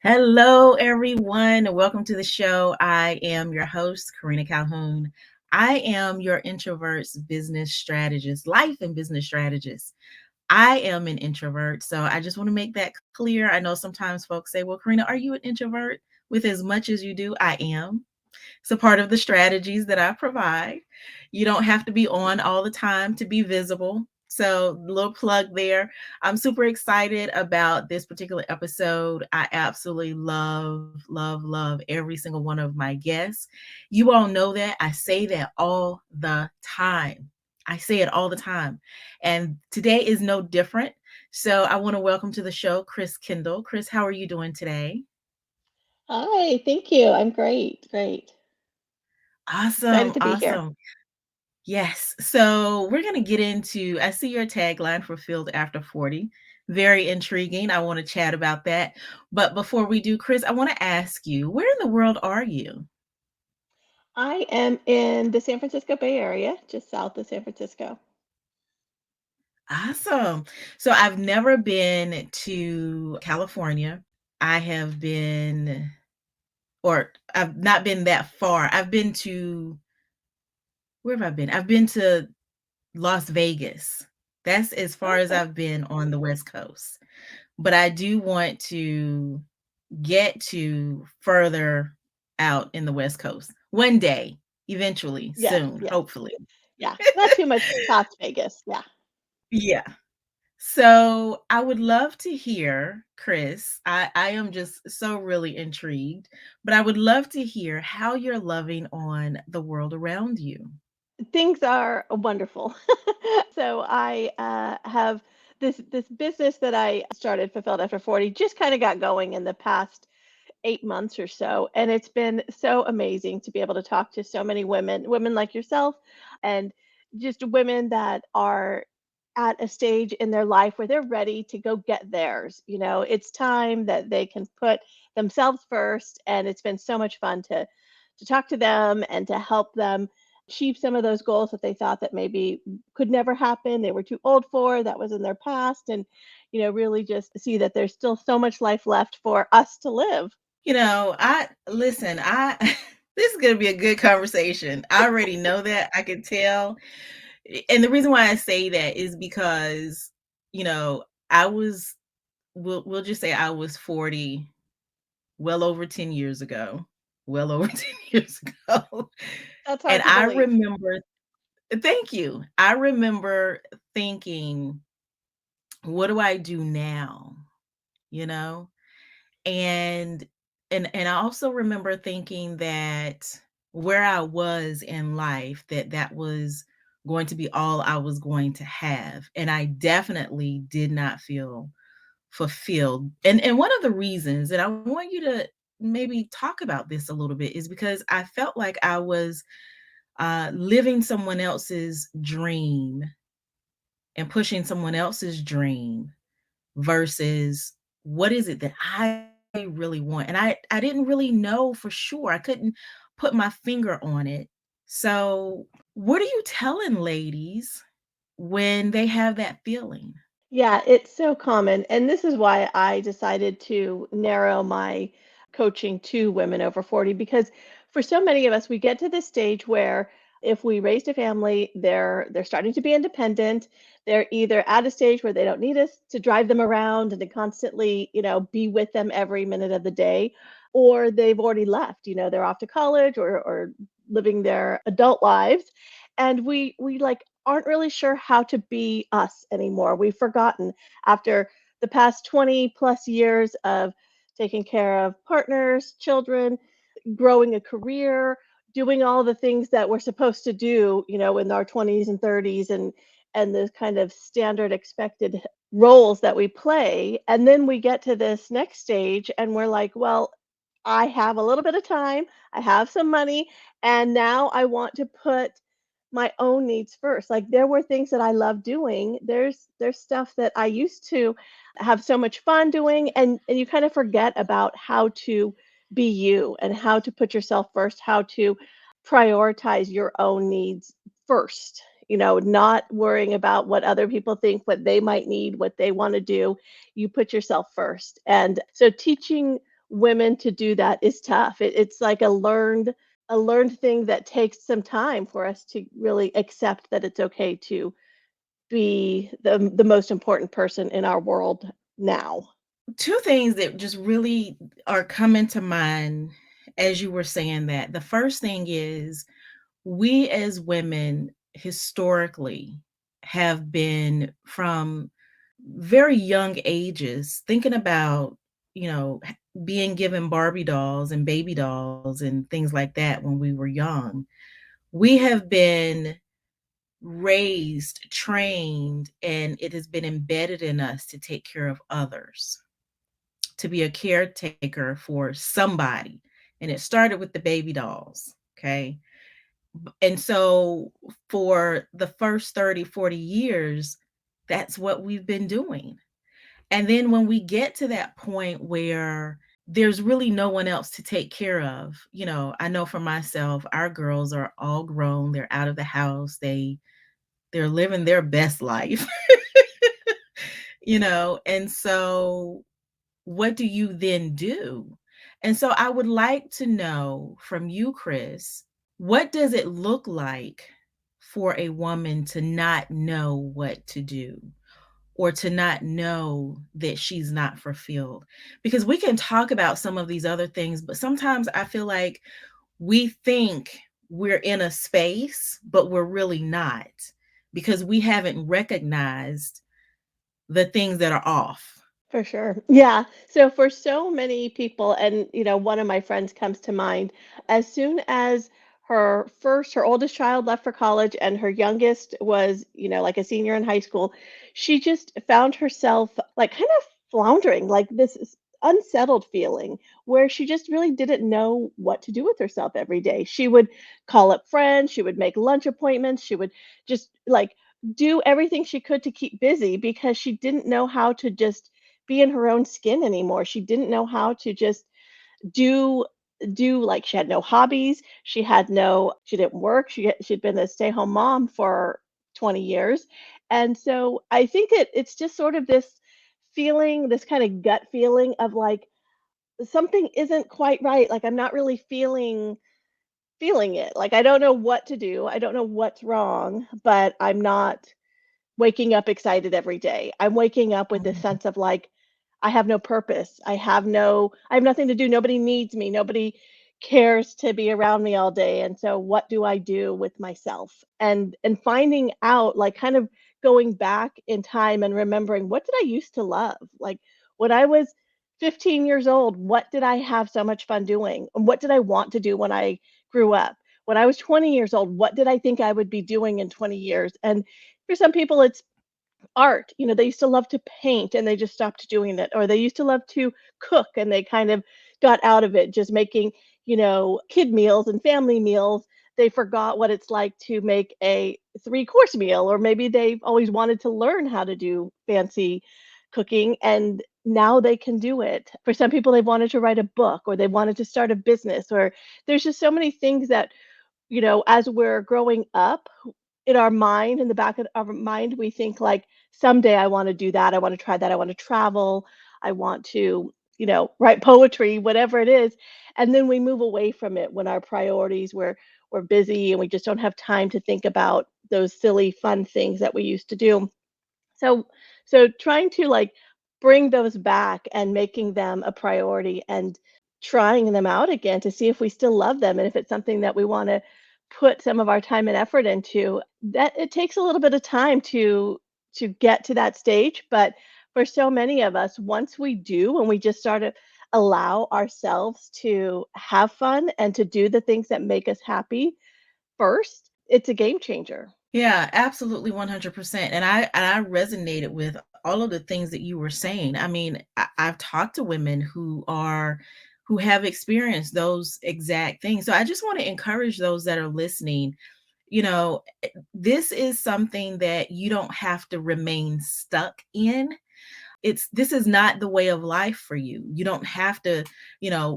Hello, everyone. Welcome to the show. I am your host, Karena Calhoun. I am your introvert's business strategist, life and business strategist. I am an introvert, so I just want to make that clear. I know sometimes folks say, well, Karena, are you an introvert? With as much as you do, I am. It's a part of the strategies that I provide. You don't have to be on all the time to be visible. So, little plug there. I'm super excited about this particular episode. I absolutely love every single one of my guests. You all know that. I say that all the time. I say it all the time. And today is no different. So, I want to welcome to the show Kris Kendall. Kris, how are you doing today? Hi, thank you. I'm great, great. Excited Awesome. to be here. Awesome. Yes. So we're going to get into, I see your tagline fulfilled after 40. Very intriguing. I want to chat about that. But before we do, Kris, I want to ask you, where in the world are you? I am in the San Francisco Bay Area, just south of San Francisco. Awesome. So I've never been to California. I have been, or I've not been that far. I've been to, where have I been? I've been to Las Vegas. That's as far as Okay. I've been on the West Coast. But I do want to get to further out in the West Coast one day, eventually, Yes, soon, yes. hopefully. Yeah. Not too much past Vegas. Yeah. Yeah. So I would love to hear, Kris. I am just so really intrigued, but I would love to hear how you're loving on the world around you. Things are wonderful. So I have this business that I started fulfilled after 40 just kind of got going in the past 8 months or so. And it's been so amazing to be able to talk to so many women like yourself, and just women that are at a stage in their life where they're ready to go get theirs. It's time that they can put themselves first. And it's been so much fun to talk to them and to help them achieve some of those goals that they thought that maybe could never happen, they were too old for, that was in their past. And really just see that there's still so much life left for us to live. I listen, I this is going to be a good conversation. I already know that. I can tell. And the reason why I say that is because, you know, I was we'll just say I was 40 well over 10 years ago. Well over 10 years ago. That's And hard to I believe. remember thank you. I remember thinking, what do I do now? You know? And and I also remember thinking that where I was in life, that was going to be all I was going to have, and I definitely did not feel fulfilled. And one of the reasons, and I want you to maybe talk about this a little bit, is because I felt like I was living someone else's dream and pushing someone else's dream versus what is it that I really want. And I didn't really know for sure. I couldn't put my finger on it. So, what are you telling ladies when they have that feeling? Yeah, it's so common. And this is why I decided to narrow my coaching to women over 40, because for so many of us, we get to this stage where if we raised a family, they're starting to be independent. They're either at a stage where they don't need us to drive them around and to constantly, be with them every minute of the day, or they've already left, they're off to college or living their adult lives. And we like aren't really sure how to be us anymore. We've forgotten after the past 20 plus years of taking care of partners, children, growing a career, doing all the things that we're supposed to do, in our 20s and 30s, and the kind of standard expected roles that we play. And then we get to this next stage and we're like, well, I have a little bit of time, I have some money, and now I want to put my own needs first. Like there were things that I love doing. There's stuff that I used to have so much fun doing, and you kind of forget about how to be you and how to put yourself first, how to prioritize your own needs first. Not worrying about what other people think, what they might need, what they want to do. You put yourself first. And so teaching women to do that is tough. It's like a learned thing that takes some time for us to really accept that it's okay to be the most important person in our world now. Two things that just really are coming to mind as you were saying that. The first thing is we as women historically have been from very young ages thinking about, being given Barbie dolls and baby dolls and things like that when we were young. We have been raised, trained, and it has been embedded in us to take care of others, to be a caretaker for somebody. And it started with the baby dolls. Okay. And so for the first 30, 40 years, that's what we've been doing. And then when we get to that point where there's really no one else to take care of, I know for myself, our girls are all grown, they're out of the house, they're living their best life, and so what do you then do? And so I would like to know from you, Kris, what does it look like for a woman to not know what to do or to not know that she's not fulfilled? Because we can talk about some of these other things, but sometimes I feel like we think we're in a space, but we're really not because we haven't recognized the things that are off. For sure. Yeah. So for so many people, and one of my friends comes to mind, as soon as her oldest child left for college and her youngest was, like a senior in high school, she just found herself like kind of floundering, like this unsettled feeling where she just really didn't know what to do with herself every day. She would call up friends, she would make lunch appointments, she would just like do everything she could to keep busy because she didn't know how to just be in her own skin anymore. She didn't know how to just do like she had no hobbies, she didn't work, she'd been a stay-home mom for 20 years. And so I think it's just sort of this feeling, this kind of gut feeling of like something isn't quite right. Like I'm not really feeling it. Like I don't know what to do. I don't know what's wrong, but I'm not waking up excited every day. I'm waking up with this Mhm. sense of like, I have no purpose. I have nothing to do. Nobody needs me. Nobody cares to be around me all day. And so what do I do with myself? And finding out, like kind of going back in time and remembering what did I used to love? Like when I was 15 years old, what did I have so much fun doing? And what did I want to do when I grew up? When I was 20 years old, what did I think I would be doing in 20 years? And for some people, it's art. They used to love to paint and they just stopped doing it, or they used to love to cook and they kind of got out of it, just making, kid meals and family meals. They forgot what it's like to make a three-course meal, or maybe they've always wanted to learn how to do fancy cooking and now they can do it. For some people, they wanted to write a book or they wanted to start a business, or there's just so many things that as we're growing up, in our mind, in the back of our mind, we think like, someday I want to do that. I want to try that. I want to travel. I want to, write poetry, whatever it is. And then we move away from it when our priorities we're busy and we just don't have time to think about those silly fun things that we used to do. So so trying to like bring those back and making them a priority and trying them out again to see if we still love them and if it's something that we want to put some of our time and effort into. That it takes a little bit of time to get to that stage, but for so many of us, once we do and we just start to allow ourselves to have fun and to do the things that make us happy first, it's a game changer. Yeah, absolutely 100%. And I resonated with all of the things that you were saying. I mean, I've talked to women who have experienced those exact things. So I just want to encourage those that are listening, this is something that you don't have to remain stuck in. This is not the way of life for you. You don't have to,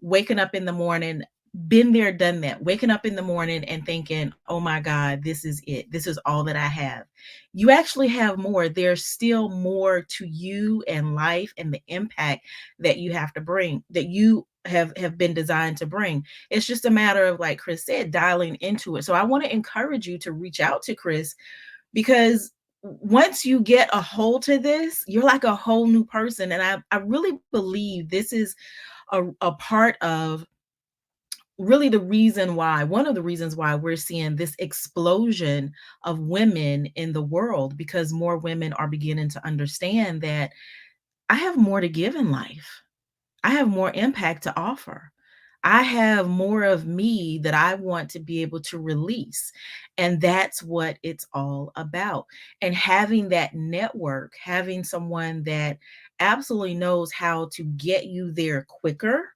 waking up in the morning, been there, done that, waking up in the morning and thinking, oh my God, this is it. This is all that I have. You actually have more. There's still more to you and life and the impact that you have to bring, that you have been designed to bring. It's just a matter of, like Kris said, dialing into it. So I want to encourage you to reach out to Kris, because once you get a hold to this, you're like a whole new person. And I really believe this is a part of really the reason why, one of the reasons why we're seeing this explosion of women in the world, because more women are beginning to understand that I have more to give in life. I have more impact to offer. I have more of me that I want to be able to release. And that's what it's all about. And having that network, having someone that absolutely knows how to get you there quicker,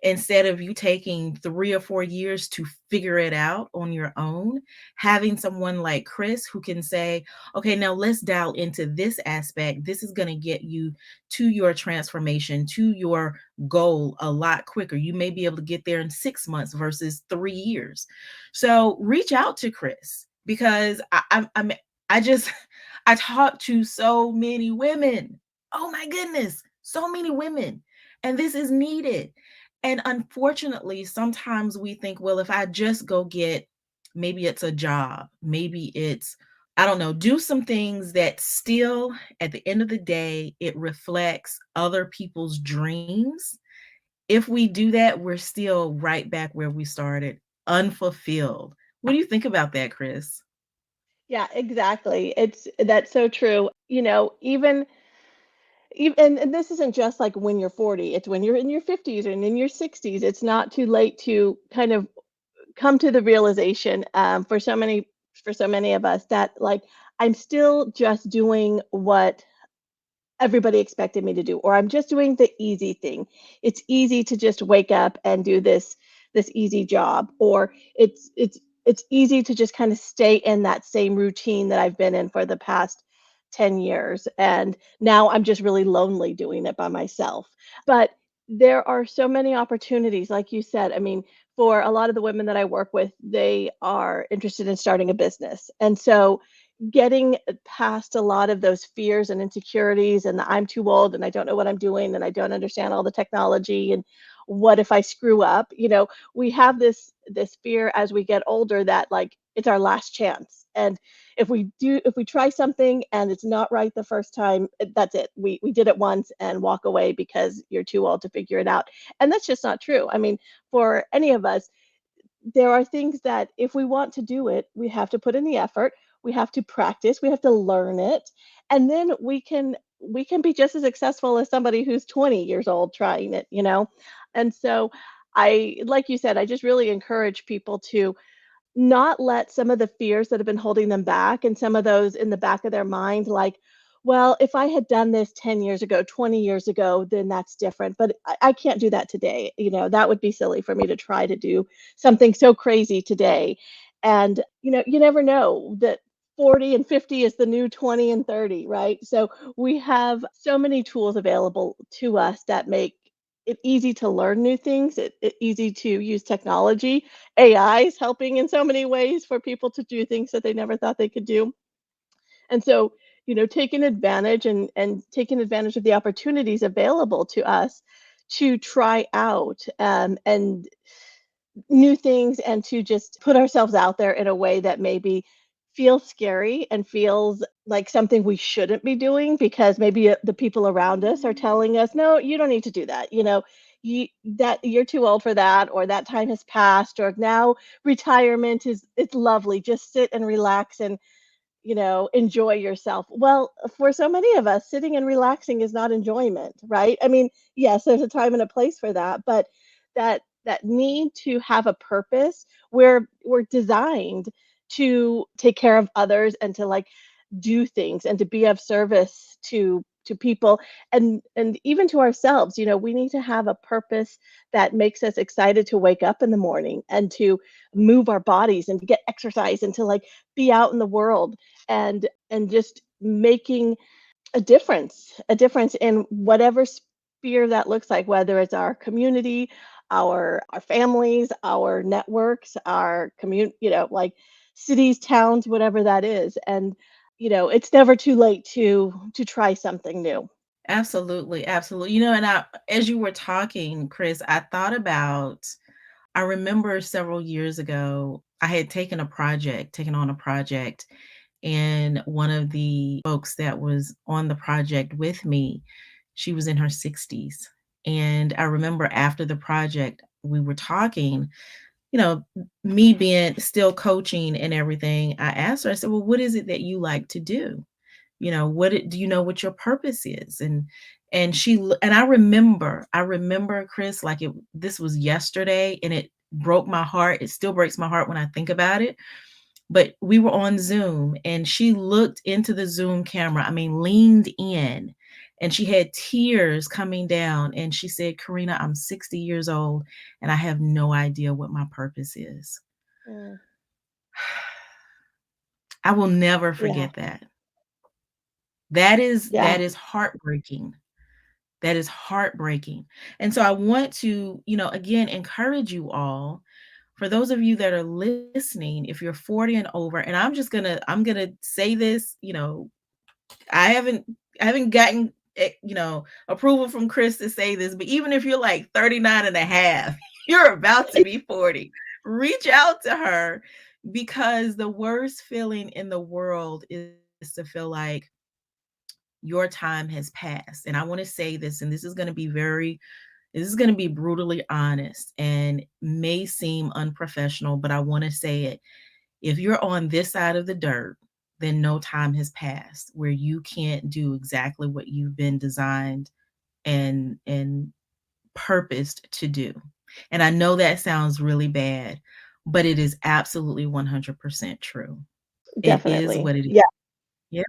instead of you taking 3 or 4 years to figure it out on your own, having someone like Kris who can say, "Okay, now let's dial into this aspect. This is gonna get you to your transformation, to your goal a lot quicker. You may be able to get there in 6 months versus 3 years." So, reach out to Kris, because I just I talk to so many women. Oh my goodness, so many women, and this is needed. And unfortunately, sometimes we think, well, if I just go get, maybe it's a job, maybe it's, I don't know, do some things that still, at the end of the day, it reflects other people's dreams. If we do that, we're still right back where we started, unfulfilled. What do you think about that, Kris? Yeah, exactly. It's that's so true. And this isn't just like when you're 40, it's when you're in your 50s and in your 60s. It's not too late to kind of come to the realization, for so many of us, that like I'm still just doing what everybody expected me to do, or I'm just doing the easy thing. It's easy to just wake up and do this easy job, or it's easy to just kind of stay in that same routine that I've been in for the past 10 years, and now I'm just really lonely doing it by myself. But there are so many opportunities, like you said. I mean, for a lot of the women that I work with, they are interested in starting a business. And so getting past a lot of those fears and insecurities, and the I'm too old and I don't know what I'm doing and I don't understand all the technology, and what if I screw up? We have this fear as we get older that like it's our last chance. And if we try something and it's not right the first time, that's it. We did it once and walk away because you're too old to figure it out. And that's just not true. I mean, for any of us, there are things that if we want to do it, we have to put in the effort, we have to practice, we have to learn it, and then we can be just as successful as somebody who's 20 years old trying it. And so like you said, I just really encourage people to not let some of the fears that have been holding them back, and some of those in the back of their mind, like, well, if I had done this 10 years ago, 20 years ago, then that's different. But I can't do that today. That would be silly for me to try to do something so crazy today. And, you never know that 40 and 50 is the new 20 and 30, right? So we have so many tools available to us that make it easy to learn new things, easy to use technology. AI is helping in so many ways for people to do things that they never thought they could do. And so, taking advantage and taking advantage of the opportunities available to us to try out, and new things, and to just put ourselves out there in a way that maybe feels scary and feels like something we shouldn't be doing, because maybe the people around us are telling us, no, you don't need to do that. You're too old for that, or that time has passed, or now retirement is it's lovely, just sit and relax and enjoy yourself. Well, for so many of us, sitting and relaxing is not enjoyment, right? I mean, yes, there's a time and a place for that, but that need to have a purpose, where we're designed to take care of others and to like do things and to be of service to people, and even to ourselves. We need to have a purpose that makes us excited to wake up in the morning and to move our bodies and to get exercise and to like be out in the world, and just making a difference in whatever sphere that looks like, whether it's our community, our families, our networks, our like cities, towns, whatever that is. And it's never too late to try something new. Absolutely, absolutely. And as you were talking, Chris, I thought about I remember several years ago, I had taken on a project, and one of the folks that was on the project with me, she was in her 60s. And I remember after the project, we were talking, me being still coaching and everything. I asked her, I said, "Well, what is it that you like to do? Do you know what your purpose is?" And I remember, Chris, like this was yesterday, and it broke my heart. It still breaks my heart when I think about it. But we were on Zoom, and she looked into the Zoom camera, I mean, leaned in, and she had tears coming down, and she said, "Karena, I'm 60 years old, and I have no idea what my purpose is." Mm, I will never yeah, forget that. That yeah, is heartbreaking. That is heartbreaking. And so I want to, again, encourage you all, for those of you that are listening, if you're 40 and over, and I'm going to say this, I haven't I haven't gotten approval from Chris to say this, but even if you're like 39 and a half, you're about to be 40. Reach out to her, because the worst feeling in the world is to feel like your time has passed. And I want to say this, and this is going to be brutally honest and may seem unprofessional, but I want to say it. If you're on this side of the dirt, then no time has passed where you can't do exactly what you've been designed and purposed to do. And I know that sounds really bad, but it is absolutely 100% true. It is definitely. what it is. Yeah. Yeah.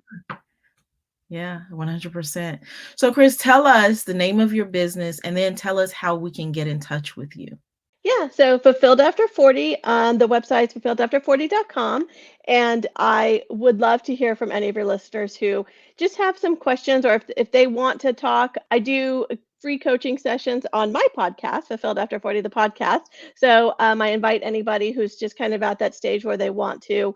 Yeah, 100%. So, Chris, tell us the name of your business, and then tell us how we can get in touch with you. Yeah, so Fulfilled After 40, the website's fulfilledafter40.com. And I would love to hear from any of your listeners who just have some questions, or if they want to talk. I do free coaching sessions on my podcast, Fulfilled After 40, the podcast. So I invite anybody who's just kind of at that stage where they want to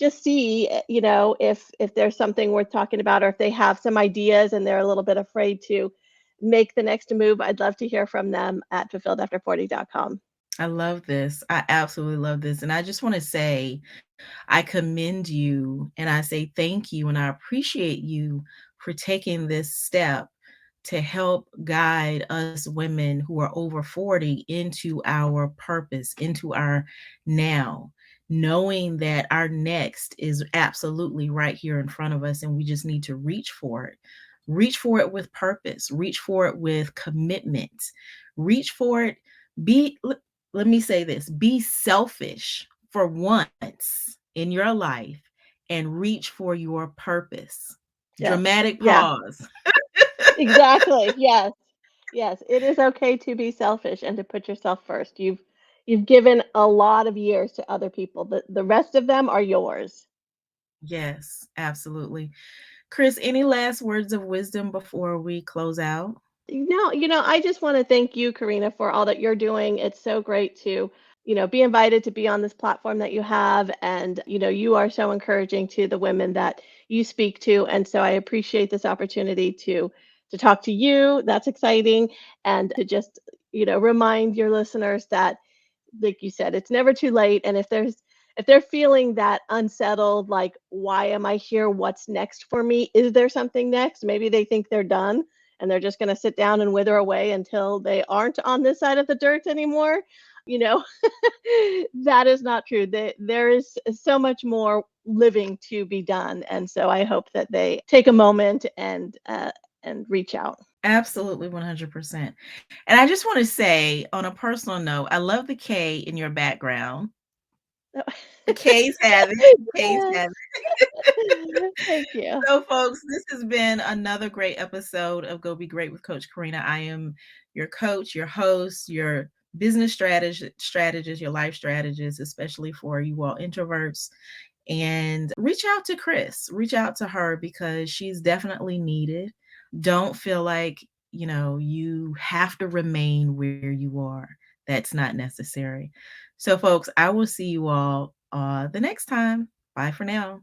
just see, if there's something worth talking about, or if they have some ideas and they're a little bit afraid to make the next move. I'd love to hear from them at fulfilledafter40.com. I love this. I absolutely love this. And I just want to say, I commend you and I say thank you and I appreciate you for taking this step to help guide us women who are over 40 into our purpose, into our now, knowing that our next is absolutely right here in front of us, and we just need to reach for it. Reach for it with purpose, reach for it with commitment, reach for it. Let me say this, be selfish for once in your life and reach for your purpose. Yes. Dramatic Yeah, pause. exactly. Yes. Yes. It is okay to be selfish and to put yourself first. You've given a lot of years to other people. The rest of them are yours. Yes, absolutely. Chris, any last words of wisdom before we close out? No, I just want to thank you, Karina, for all that you're doing. It's so great to, be invited to be on this platform that you have. And, you are so encouraging to the women that you speak to. And so I appreciate this opportunity to talk to you. That's exciting. And to just, remind your listeners that, like you said, it's never too late. And if they're feeling that unsettled, like, why am I here? What's next for me? Is there something next? Maybe they think they're done and they're just going to sit down and wither away until they aren't on this side of the dirt anymore. You know, that is not true. There is so much more living to be done. And so I hope that they take a moment and reach out. Absolutely 100%. And I just want to say, on a personal note, I love the K in your background. The K's have it. The K's have it. Thank you. So, folks, this has been another great episode of Go Be Great with Coach Karena. I am your coach, your host, your business strategist, your life strategist, especially for you all introverts. And reach out to Chris, reach out to her, because she's definitely needed. Don't feel like, you have to remain where you are. That's not necessary. So, folks, I will see you all the next time. Bye for now.